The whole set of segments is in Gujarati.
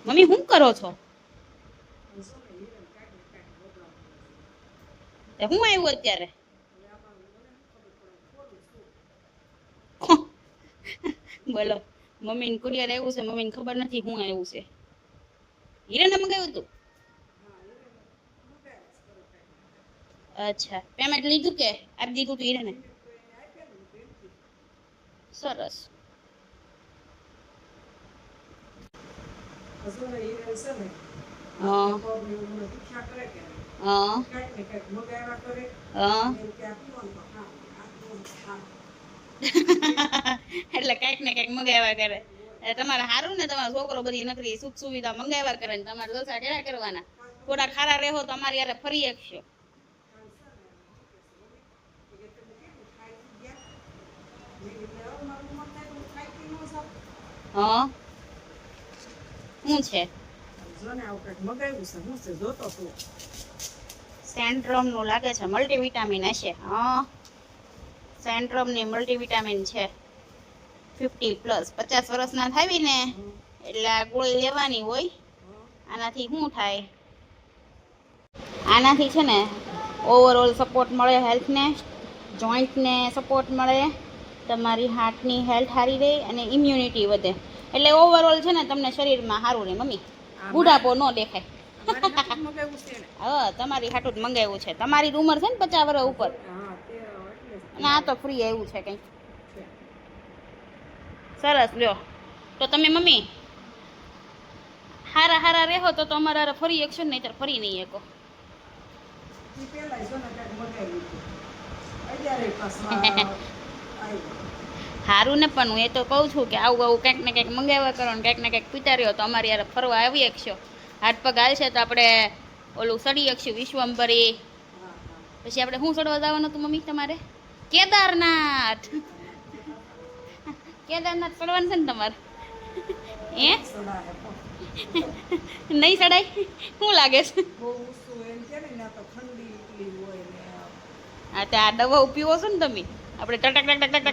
મમ્મી શું કરો છો? હું આવ્યું અત્યારે? બોલો, મમ્મીને કુરિયર આવ્યું છે, મમ્મીને ખબર નથી હું આવ્યું છે. હિરેને મંગાવ્યું હતું? અચ્છા, પેમેન્ટ લીધું કે આપી દીધું તું હિરેને? સરસ. હા હા હા એટલે કઈક ને કઈક મંગાવ્યા કરે. તમારે સારું ને, તમારો છોકરો બધી નકરી સુખ સુવિધા મંગાવ્યા કરે ને તમારે જલસા કર્યા કરવાના. થોડા ખારા રહો તો અમારી યારે ફરી શકશો. હા શું છે? સેન્ટ્રોમ નું લાગે છે, મલ્ટીવિટામિન હશે. હા, સેન્ટ્રોમ ની મલ્ટીવિટામિન છે. 50+, 50 વર્ષના થાવી ને એટલે આ ગોળી લેવાની હોય. આનાથી શું થાય? આનાથી છે ને ઓવરઓલ સપોર્ટ મળે હેલ્થને, જોઈન્ટને સપોર્ટ મળે, તમારી હાર્ટની હેલ્થ સારી રહે અને ઇમ્યુનિટી વધે. એટલે ઓવરઓલ છે ને તમને શરીરમાં સારું રહે. મમ્મી બુઢાપો ન દેખાય. હા, તમારી હાટું જ મંગાવ્યું છે. તમારી ઉંમર છે ને 50 વર્ષ ઉપર. અને આ તો ફ્રી આવ્યું છે કંઈક. સરસ લ્યો. તો તમે મમ્મી હારા હારા રહો તો અમારા ફરી એકશો નહીં તો ફરી નહીં એકો. હારું ને, પણ હું એ તો કહું છું કે આવું આવું કંઈક ને કંઈક મંગાવ્યા કરો ને કંઈક ને કંઈક પીતા રહ્યો તો અમારી યાર ફરવા આવી શકશો. હાથ પગ હાલશે તો આપણે ઓલું સડી શકશું વિશ્વંભરી. પછી આપણે શું ચડવા જવાનું હતું મમ્મી તમારે? કેદારનાથ. કેદારનાથ ચડવાનું છે ને તમારે? હે નહીં ચડાય? શું લાગે છે? હા, તો આ દવા પીવો છો ને તમે? આપણે ટક ટક ટક ટક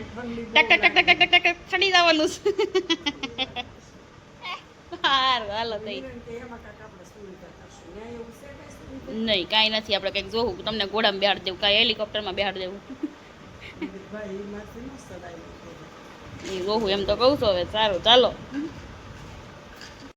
ટક ટક ટક ટક ટક ટક ટક ચડી જવાનું છે. હારું હાલો તઈ. નહીં, કાંઈ નથી. આપણે કંઈક જોવું તમને ઘોડામાં બેહાડ દેવું, કાંઈ હેલિકોપ્ટરમાં બેહાડ દેવું. એ જોવું એમ તો કહું છું હવે. સારું ચાલો.